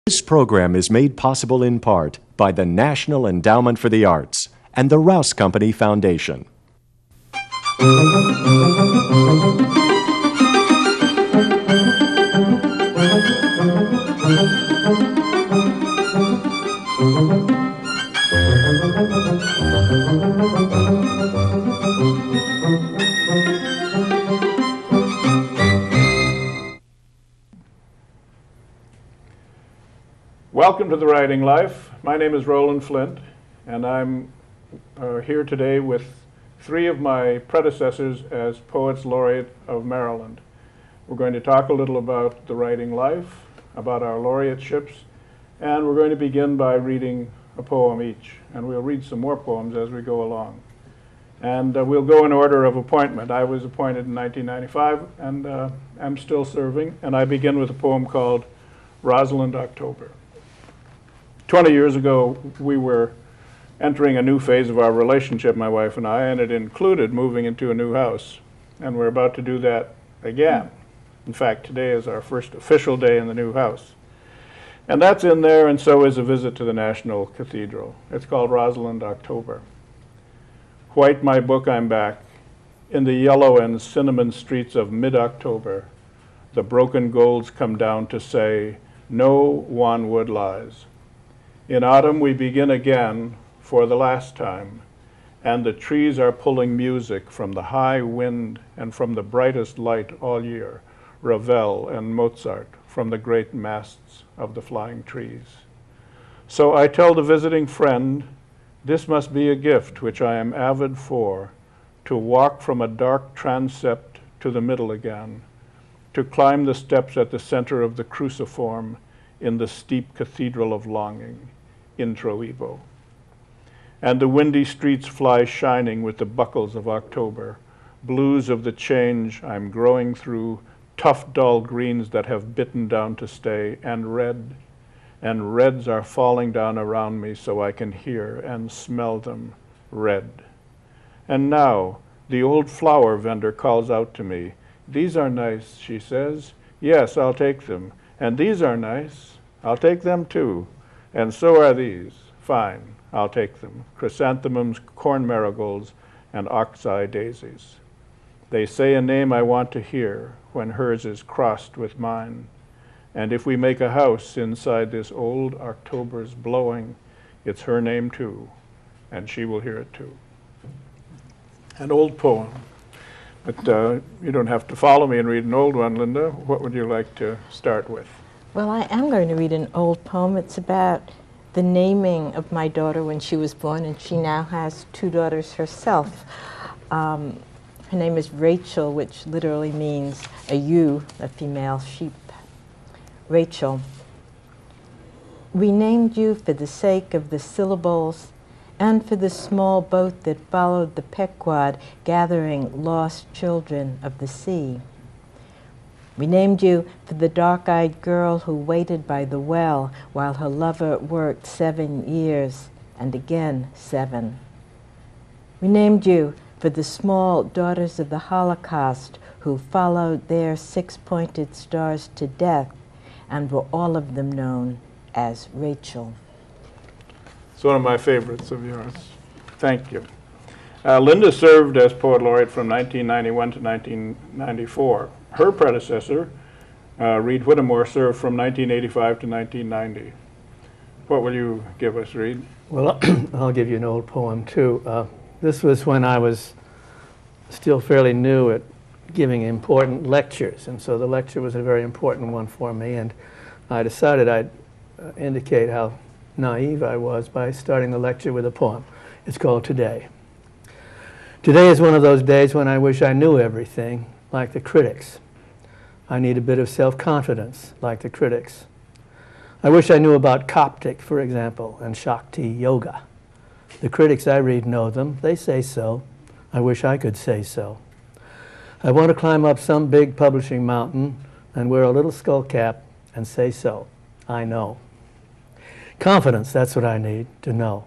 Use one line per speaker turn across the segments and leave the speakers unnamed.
This program is made possible in part by the National Endowment for the Arts and the Rouse Company Foundation.
Welcome to The Writing Life. My name is Roland Flint, and I'm here today with three of my predecessors as Poets Laureate of Maryland. We're going to talk a little about the writing life, about our laureateships, and we're going to begin by reading a poem each, and we'll read some more poems as we go along. And we'll go in order of appointment. I was appointed in 1995, and I'm still serving, and I begin with a poem called Rosalind October. 20 years ago, we were entering a new phase of our relationship, my wife and I, and it included moving into a new house. And we're about to do that again. In fact, today is our first official day in the new house. And that's in there, and so is a visit to the National Cathedral. It's called Rosalind October. White my book, I'm back. In the yellow and cinnamon streets of mid-October, the broken golds come down to say, no one wood lies. In autumn we begin again for the last time, and the trees are pulling music from the high wind and from the brightest light all year, Ravel and Mozart from the great masts of the flying trees. So I tell the visiting friend, this must be a gift which I am avid for, to walk from a dark transept to the middle again, to climb the steps at the center of the cruciform in the steep cathedral of longing, introibo. And the windy streets fly shining with the buckles of October, blues of the change I'm growing through, tough dull greens that have bitten down to stay, and reds are falling down around me so I can hear and smell them red. And now the old flower vendor calls out to me, these are nice, she says. Yes, I'll take them. And these are nice. I'll take them too. And so are these. Fine, I'll take them. Chrysanthemums, corn marigolds, and oxeye daisies. They say a name I want to hear when hers is crossed with mine. And if we make a house inside this old October's blowing, it's her name too, and she will hear it too. An old poem. But you don't have to follow me and read an old one, Linda. What would you like to start with?
Well, I am going to read an old poem. It's about the naming of my daughter when she was born, and she now has two daughters herself. Her name is Rachel, which literally means a ewe, a female sheep. Rachel, we named you for the sake of the syllables and for the small boat that followed the Pequod, gathering lost children of the sea. We named you for the dark-eyed girl who waited by the well while her lover worked 7 years, and again 7. We named you for the small daughters of the Holocaust who followed their 6-pointed stars to death and were all of them known as Rachel.
It's one of my favorites of yours. Thank you. Linda served as Poet Laureate from 1991 to 1994. Her predecessor, Reed Whittemore, served from 1985 to 1990. What will you give us, Reed?
Well, I'll give you an old poem, too. This was when I was still fairly new at giving important lectures, and so the lecture was a very important one for me, and I decided I'd indicate how naive I was by starting the lecture with a poem. It's called Today. Today is one of those days when I wish I knew everything, like the critics. I need a bit of self-confidence, like the critics. I wish I knew about Coptic, for example, and Shakti Yoga. The critics I read know them. They say so. I wish I could say so. I want to climb up some big publishing mountain and wear a little skull cap and say so. I know. Confidence, that's what I need to know.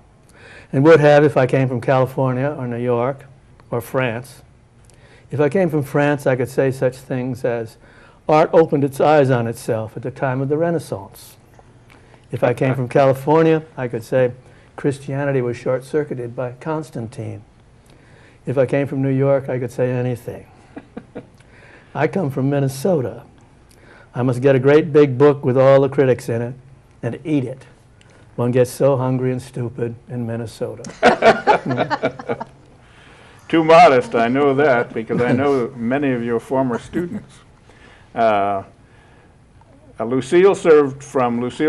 And would have if I came from California or New York or France. If I came from France, I could say such things as, art opened its eyes on itself at the time of the Renaissance. If I came from California, I could say Christianity was short-circuited by Constantine. If I came from New York, I could say anything. I come from Minnesota. I must get a great big book with all the critics in it and eat it. One gets so hungry and stupid in Minnesota.
Too modest, I know that, because I know many of your former students. Lucille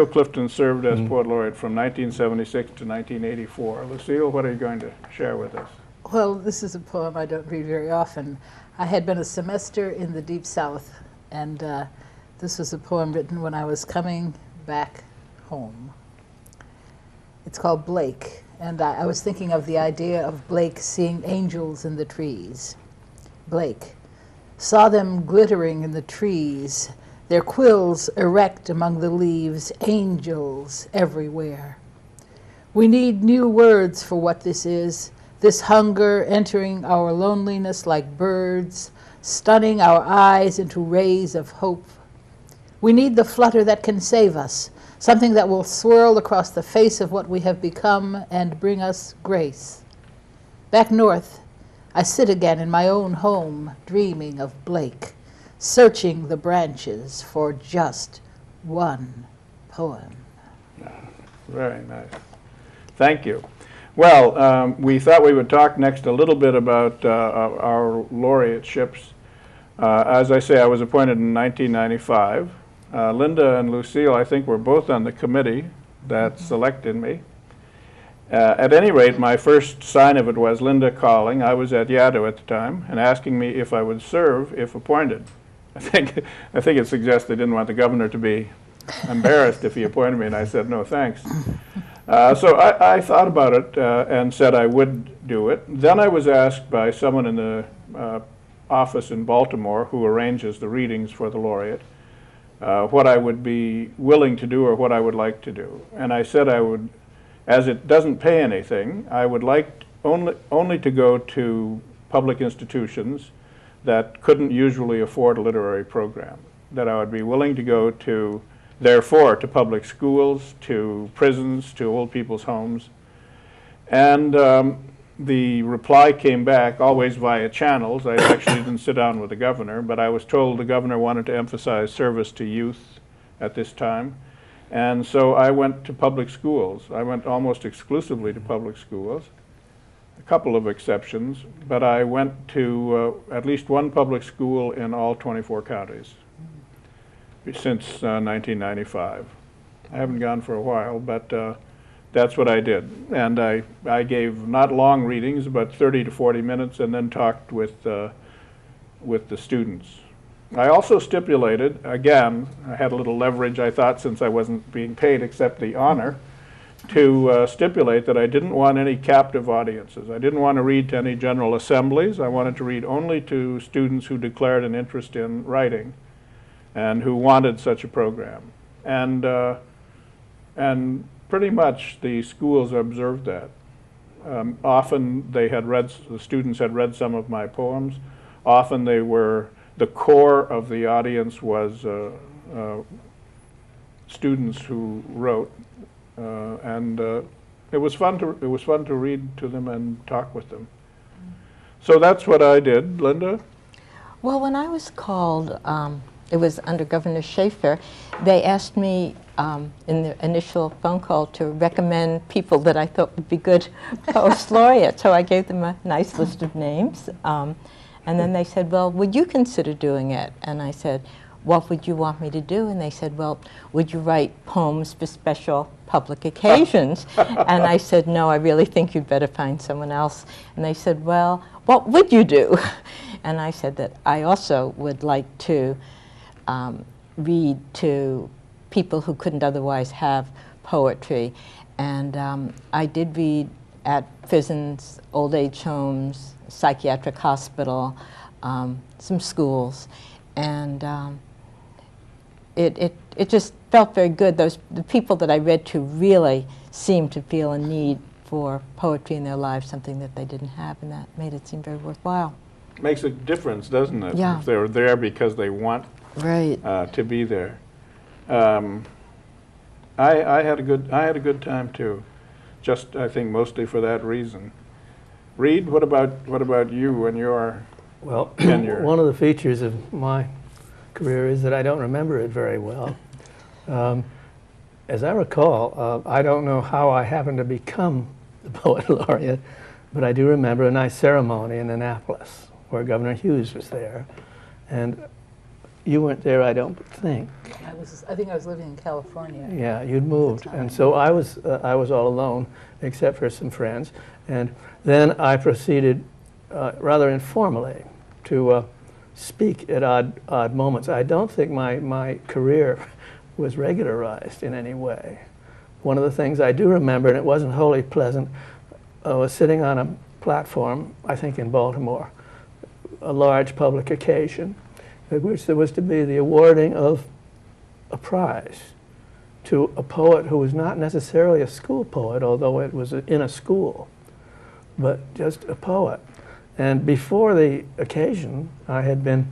Clifton served as Poet Laureate from 1976 to 1984. Lucille, what are you going to share with us?
Well, this is a poem I don't read very often. I had been a semester in the Deep South, and this was a poem written when I was coming back home. It's called Blake, and I was thinking of the idea of Blake seeing angels in the trees. Blake saw them glittering in the trees, their quills erect among the leaves, angels everywhere. We need new words for what this is, this hunger entering our loneliness like birds, stunning our eyes into rays of hope. We need the flutter that can save us, something that will swirl across the face of what we have become and bring us grace. Back north, I sit again in my own home, dreaming of Blake, searching the branches for just one poem.
Very nice. Thank you. Well, we thought we would talk next a little bit about our laureateships. As I say, I was appointed in 1995. Linda and Lucille, I think, were both on the committee that selected me. At any rate, my first sign of it was Linda calling. I was at Yaddo at the time and asking me if I would serve if appointed. I think it suggests they didn't want the governor to be embarrassed if he appointed me, and I said no thanks. So I thought about it and said I would do it. Then I was asked by someone in the office in Baltimore who arranges the readings for the laureate what I would be willing to do or what I would like to do. And I said I would, as it doesn't pay anything, I would like only to go to public institutions that couldn't usually afford a literary program, that I would be willing to go to, therefore, to public schools, to prisons, to old people's homes. And the reply came back, always via channels. I actually didn't sit down with the governor, but I was told the governor wanted to emphasize service to youth at this time. And so I went to public schools. I went almost exclusively to public schools, a couple of exceptions, but I went to at least one public school in all 24 counties since 1995. I haven't gone for a while, but that's what I did. And I gave not long readings, but 30 to 40 minutes, and then talked with the students. I also stipulated, again, I had a little leverage, I thought, since I wasn't being paid except the honor, to stipulate that I didn't want any captive audiences. I didn't want to read to any general assemblies. I wanted to read only to students who declared an interest in writing and who wanted such a program. And pretty much the schools observed that. Often the students had read some of my poems. Often the core of the audience was students who wrote. And it was fun to read to them and talk with them. So that's what I did. Linda?
Well, when I was called, it was under Governor Schaefer, they asked me in the initial phone call to recommend people that I thought would be good poet laureates. So I gave them a nice list of names. And then they said, well, would you consider doing it? And I said, what would you want me to do? And they said, well, would you write poems for special public occasions? And I said, no, I really think you'd better find someone else. And they said, well, what would you do? And I said that I also would like to read to people who couldn't otherwise have poetry. And I did read at prisons, old age homes, psychiatric hospital, some schools. And it just felt very good. The people that I read to really seemed to feel a need for poetry in their lives, something that they didn't have, and that made it seem very worthwhile.
Makes a difference, doesn't it?
Yeah.
If they're there because they want
Right.
to be there. I had a good time too. Just, I think, mostly for that reason. Reed, what about you and your
Well,
tenure?
one of the features of my career is that I don't remember it very well. As I recall, I don't know how I happened to become the Poet Laureate, but I do remember a nice ceremony in Annapolis where Governor Hughes was there. And you weren't there, I don't think.
I think I was living in California.
Yeah, you'd moved, and so I was all alone, except for some friends. And then I proceeded, rather informally, to speak at odd moments. I don't think my career was regularized in any way. One of the things I do remember, and it wasn't wholly pleasant, was sitting on a platform, I think in Baltimore, a large public occasion, at which there was to be the awarding of a prize to a poet who was not necessarily a school poet, although it was in a school, but just a poet. And before the occasion, I had been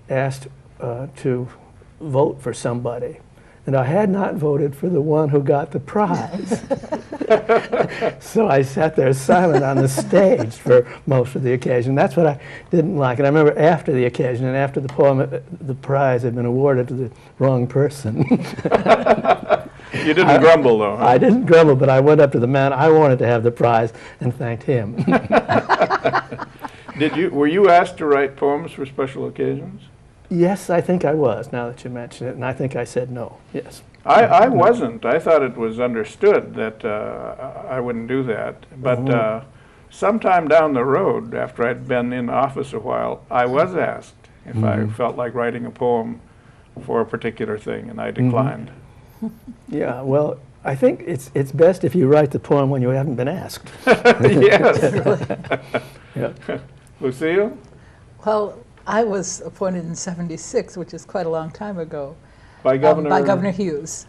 asked to vote for somebody. And I had not voted for the one who got the prize. So I sat there silent on the stage for most of the occasion. That's what I didn't like. And I remember after the occasion and after the poem, the prize had been awarded to the wrong person.
You didn't grumble, though, huh?
I didn't grumble, but I went up to the man I wanted to have the prize and thanked him.
Were you asked to write poems for special occasions?
Yes, I think I was, now that you mention it, and I think I said no, yes.
I wasn't. I thought it was understood that I wouldn't do that. But sometime down the road, after I'd been in office a while, I was asked if I felt like writing a poem for a particular thing, and I declined.
Yeah, well, I think it's best if you write the poem when you haven't been asked.
Yes.
Yeah.
Lucille?
Well, I was appointed in '76, which is quite a long time ago,
By Governor?
by Governor Hughes.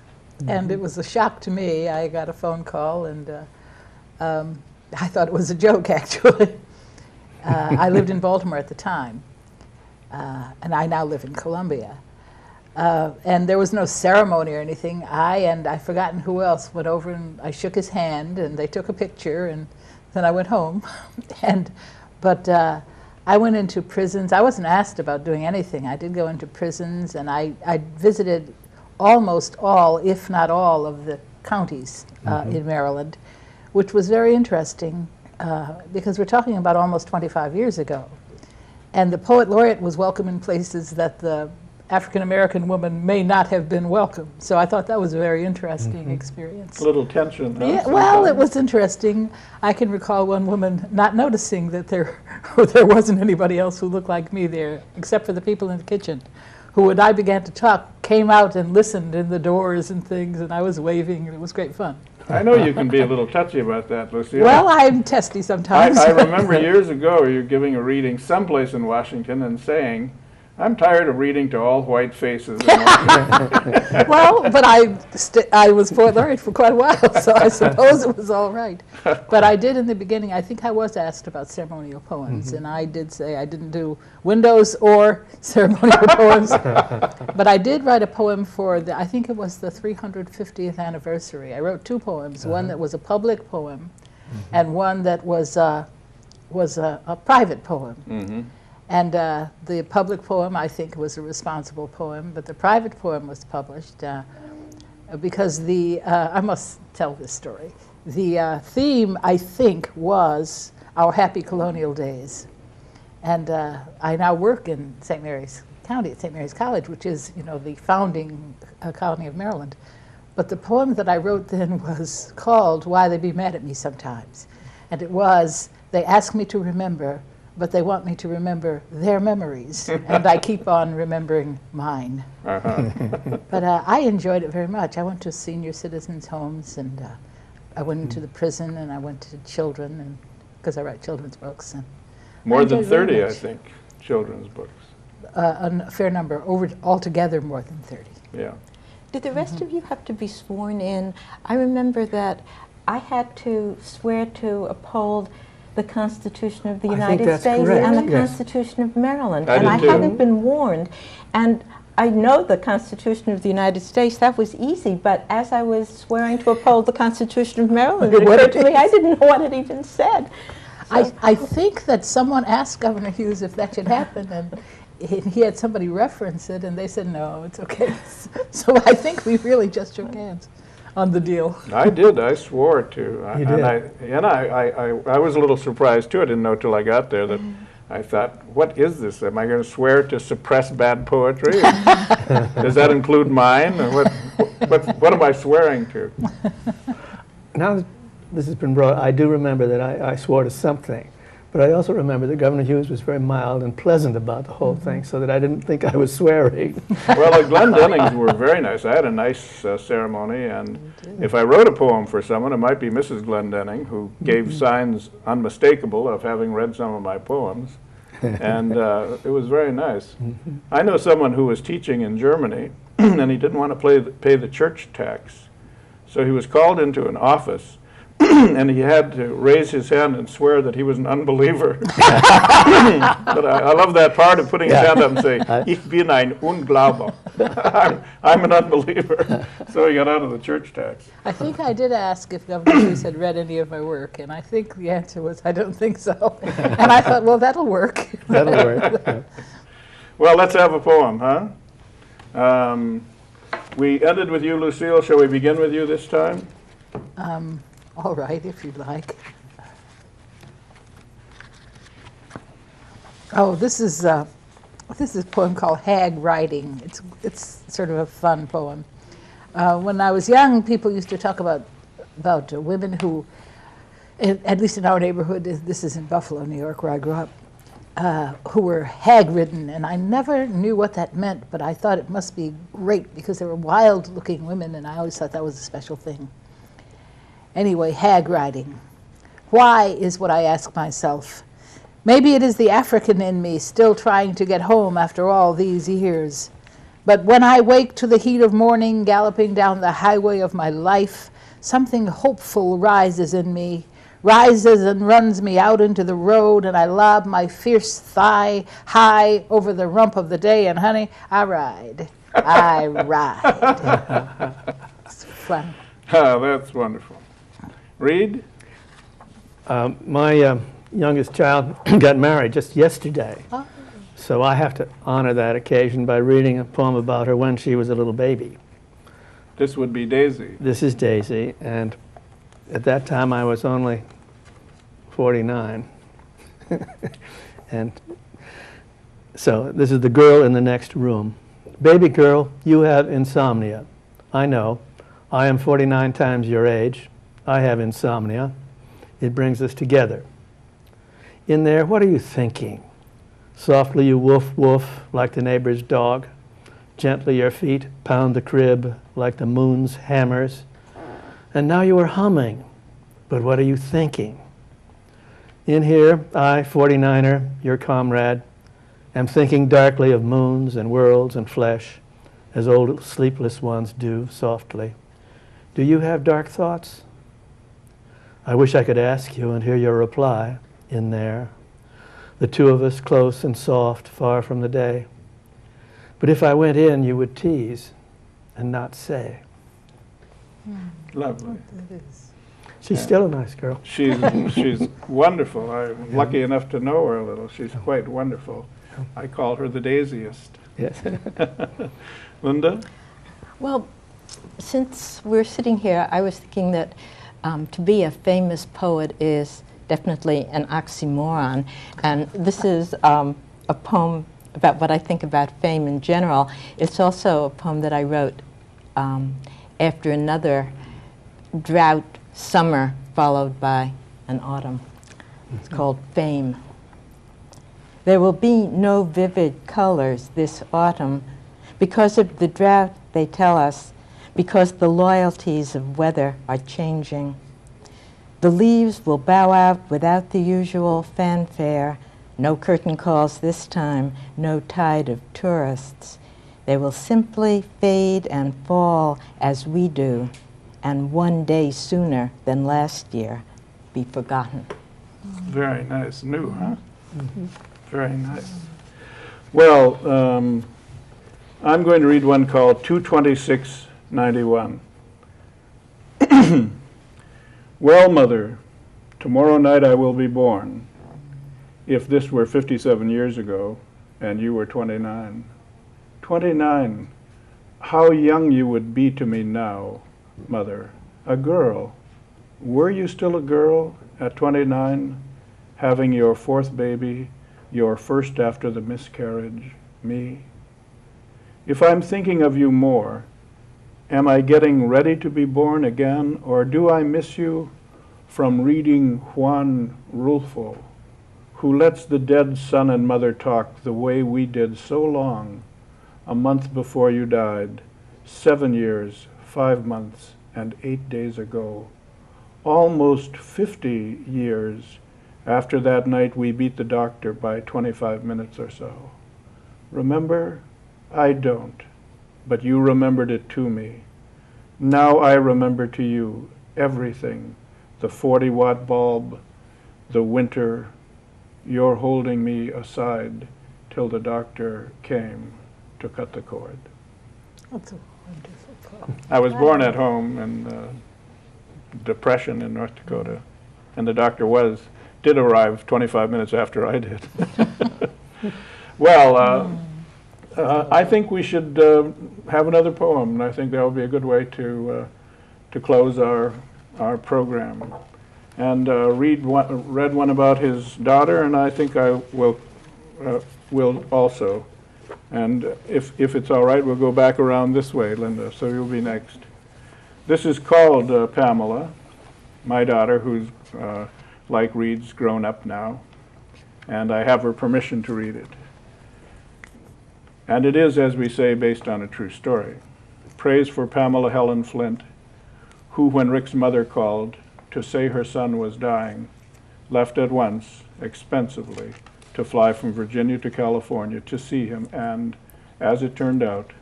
And it was a shock to me. I got a phone call, and I thought it was a joke, actually. I lived in Baltimore at the time, and I now live in Columbia. And there was no ceremony or anything. I've forgotten who else, went over and I shook his hand, and they took a picture, and then I went home. But I went into prisons. I wasn't asked about doing anything. I did go into prisons, and I visited almost all, if not all, of the counties in Maryland, which was very interesting because we're talking about almost 25 years ago. And the Poet Laureate was welcome in places that the African-American woman may not have been welcome. So I thought that was a very interesting experience.
A little tension, huh?
Yeah, well, it was interesting. I can recall one woman not noticing that there wasn't anybody else who looked like me there, except for the people in the kitchen, who, when I began to talk, came out and listened in the doors and things, and I was waving, and it was great fun.
I know you can be a little touchy about that, Lucille.
Well, I'm testy sometimes.
I remember years ago you giving a reading someplace in Washington and saying, I'm tired of reading to all white faces.
Well, but I was Poet Laureate for quite a while, so I suppose it was all right. But I did in the beginning, I think I was asked about ceremonial poems, and I did say I didn't do windows or ceremonial poems. But I did write a poem for, I think it was the 350th anniversary. I wrote two poems, one that was a public poem and one that was a private poem. And the public poem, I think, was a responsible poem, but the private poem was published because I must tell this story. The theme, I think, was our happy colonial days. And I now work in St. Mary's County, at St. Mary's College, which is, the founding colony of Maryland. But the poem that I wrote then was called Why They Be Mad at Me Sometimes. And it was, they ask me to remember, but they want me to remember their memories, and I keep on remembering mine. But I enjoyed it very much. I went to senior citizens' homes, and I went into the prison, and I went to children, because I write children's books. And
more than 30, I think, children's books.
A fair number, altogether more than 30.
Yeah.
Did the rest of you have to be sworn in? I remember that I had to swear to uphold the Constitution of the United States
correct.
and the
Yes.
Constitution of Maryland.
I
and
did
I
too.
hadn't been warned. And I know the Constitution of the United States. That was easy. But as I was swearing to uphold the Constitution of Maryland, it occurred to me I didn't know what it even said.
I think that someone asked Governor Hughes if that should happen, and he had somebody reference it, and they said, no, it's okay. So I think we really just shook hands on the deal.
I did. I swore to.
You did.
And I was a little surprised, too. I didn't know till I got there that I thought, what is this? Am I going to swear to suppress bad poetry? Does that include mine? Or what am I swearing to?
Now that this has been brought, I do remember that I swore to something. But I also remember that Governor Hughes was very mild and pleasant about the whole thing, so that I didn't think I was swearing.
Well, the Glendennings were very nice. I had a nice ceremony, and if I wrote a poem for someone, it might be Mrs. Glendenning, who gave signs unmistakable of having read some of my poems, and it was very nice. I know someone who was teaching in Germany, and he didn't want to pay the church tax, so he was called into an office, and he had to raise his hand and swear that he was an unbeliever. But I love that part of putting his hand up and saying, "Ich bin ein Ungläubiger." I'm an unbeliever. So he got out of the church tax.
I think I did ask if Governor Hughes had read any of my work, and I think the answer was, I don't think so. And I thought, well, that'll work.
That'll work. Yeah.
Well, let's have a poem, huh? We ended with you, Lucille. Shall we begin with you this time?
All right, if you'd like. Oh, this is a poem called Hag Writing. It's sort of a fun poem. When I was young, people used to talk about women who, at least in our neighborhood, this is in Buffalo, New York, where I grew up, who were hag-ridden, and I never knew what that meant, but I thought it must be great because they were wild-looking women, and I always thought that was a special thing. Anyway, hag writing. Why is what I ask myself. Maybe it is the African in me still trying to get home after all these years. But when I wake to the heat of morning, galloping down the highway of my life, something hopeful rises in me, rises and runs me out into the road, and I lob my fierce thigh high over the rump of the day, and honey, I ride. I ride. It's fun.
Ah, that's wonderful. Read?
My youngest child got married just yesterday.
Oh.
So I have to honor that occasion by reading a poem about her when she was a little baby.
This would be Daisy.
This is Daisy, and at that time I was only 49. And so this is the girl in the next room. Baby girl, you have insomnia. I know. I am 49 times your age. I have insomnia. It brings us together. In there, what are you thinking? Softly you woof woof like the neighbor's dog. Gently your feet pound the crib like the moon's hammers. And now you are humming. But what are you thinking? In here, I, 49er, your comrade, am thinking darkly of moons and worlds and flesh, as old sleepless ones do softly. Do you have dark thoughts? I wish I could ask you and hear your reply in there. The two of us close and soft, far from the day. But if I went in, you would tease and not say.
Lovely.
She's still a nice girl.
She's wonderful. I'm lucky enough to know her a little. She's quite wonderful. I call her the daisiest.
Yes.
Linda?
Well, since we're sitting here, I was thinking that to be a famous poet is definitely an oxymoron. And this is a poem about what I think about fame in general. It's also a poem that I wrote after another drought summer followed by an autumn. It's called Fame. There will be no vivid colors this autumn because of the drought, they tell us, because the loyalties of weather are changing. The leaves will bow out without the usual fanfare. No curtain calls this time, no tide of tourists. They will simply fade and fall as we do, and one day sooner than last year be forgotten.
Very nice. New, huh? Mm-hmm. Very nice. Well, I'm going to read one called 22691. Well, Mother, tomorrow night I will be born. If this were 57 years ago and you were 29. 29. How young you would be to me now, Mother. A girl. Were you still a girl at 29, having your fourth baby, your first after the miscarriage, me? If I'm thinking of you more, am I getting ready to be born again, or do I miss you from reading Juan Rulfo, who lets the dead son and mother talk the way we did so long, a month before you died, 7 years, 5 months, and 8 days ago, almost 50 years after that night we beat the doctor by 25 minutes or so. Remember? I don't, but you remembered it to me. Now I remember to you everything, the 40-watt bulb, the winter, your holding me aside till the doctor came to cut the cord.
That's a wonderful poem.
I was born at home in Depression in North Dakota, and the doctor did arrive 25 minutes after I did. Well, I think we should have another poem, and I think that would be a good way to close our program. And read read one about his daughter, and I think I will also. And if it's all right, we'll go back around this way, Linda, so you'll be next. This is called Pamela, my daughter, who's, like Reed's, grown up now, and I have her permission to read it. And it is, as we say, based on a true story. Praise for Pamela Helen Flint, who, when Rick's mother called to say her son was dying, left at once, expensively, to fly from Virginia to California to see him and, as it turned out,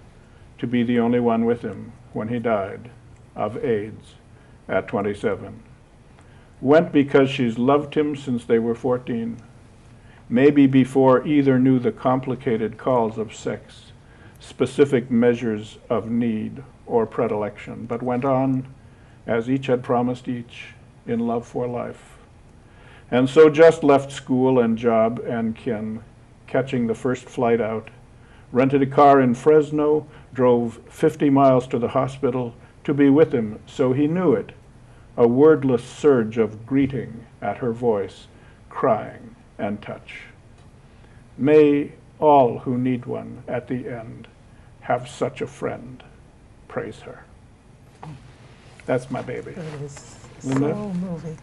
to be the only one with him when he died of AIDS at 27. Went because she's loved him since they were 14, maybe before either knew the complicated calls of sex, specific measures of need or predilection, but went on, as each had promised each, in love for life. And so just left school and job and kin, catching the first flight out, rented a car in Fresno, drove 50 miles to the hospital to be with him, so he knew it, a wordless surge of greeting at her voice, crying and touch. May all who need one at the end have such a friend. Praise her. That's my baby.
It is
Linda?
so moving.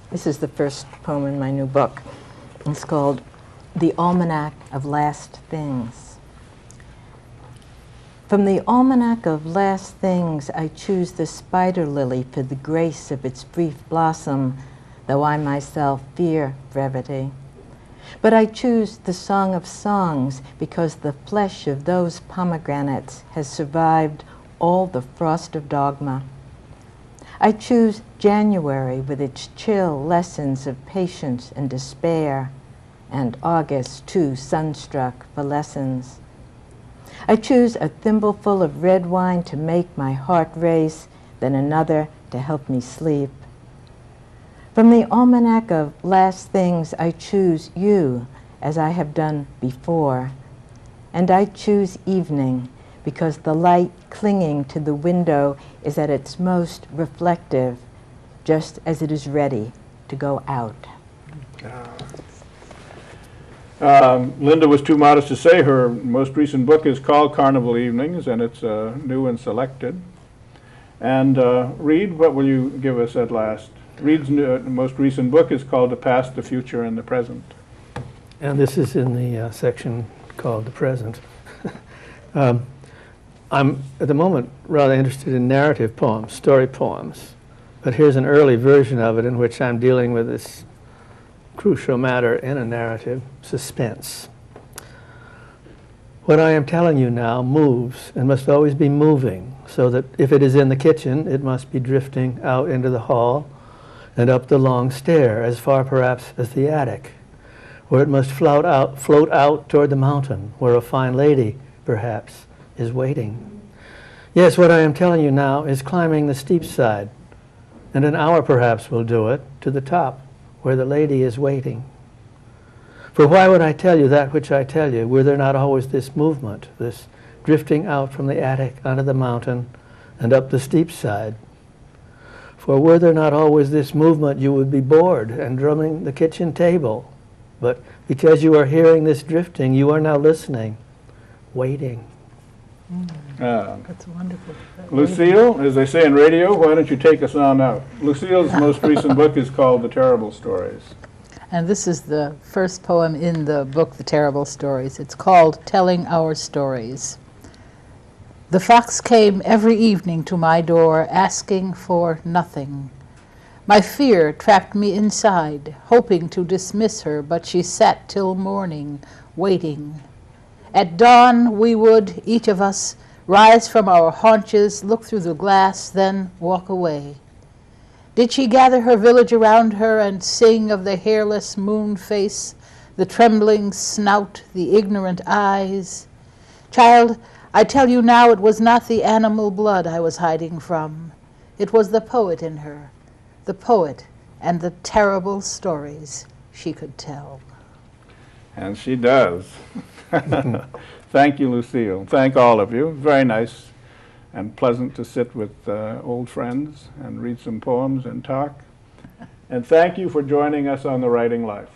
This is the first poem in my new book. It's called The Almanac of Last Things. From the almanac of last things, I choose the spider lily for the grace of its brief blossom, though I myself fear brevity. But I choose the song of songs because the flesh of those pomegranates has survived all the frost of dogma. I choose January with its chill lessons of patience and despair, and August too sunstruck for lessons. I choose a thimbleful of red wine to make my heart race, then another to help me sleep. From the almanac of last things, I choose you, as I have done before. And I choose evening, because the light clinging to the window is at its most reflective, just as it is ready to go out.
Linda was too modest to say her most recent book is called Carnival Evenings, and it's new and selected. And Reed, what will you give us at last? Reed's most recent book is called The Past, the Future, and the Present.
And this is in the section called The Present. I'm, at the moment, rather interested in narrative poems, story poems. But here's an early version of it in which I'm dealing with this crucial matter in a narrative, suspense. What I am telling you now moves and must always be moving, so that if it is in the kitchen, it must be drifting out into the hall and up the long stair, as far perhaps as the attic, or it must float out toward the mountain, where a fine lady, perhaps, is waiting. Yes, what I am telling you now is climbing the steep side, and an hour perhaps will do it, to the top, where the lady is waiting. For why would I tell you that which I tell you, were there not always this movement, this drifting out from the attic onto the mountain and up the steep side? For were there not always this movement, you would be bored and drumming the kitchen table. But because you are hearing this drifting, you are now listening, waiting.
That's wonderful.
Lucille, as they say in radio, why don't you take us on out? Lucille's most recent book is called The Terrible Stories.
And this is the first poem in the book, The Terrible Stories. It's called Telling Our Stories. The fox came every evening to my door, asking for nothing. My fear trapped me inside, hoping to dismiss her, but she sat till morning, waiting. At dawn we would, each of us, rise from our haunches, look through the glass, then walk away. Did she gather her village around her and sing of the hairless moon face, the trembling snout, the ignorant eyes? Child, I tell you now, it was not the animal blood I was hiding from. It was the poet in her, the poet and the terrible stories she could tell.
And she does. Thank you, Lucille. Thank all of you. Very nice and pleasant to sit with old friends and read some poems and talk. And thank you for joining us on The Writing Life.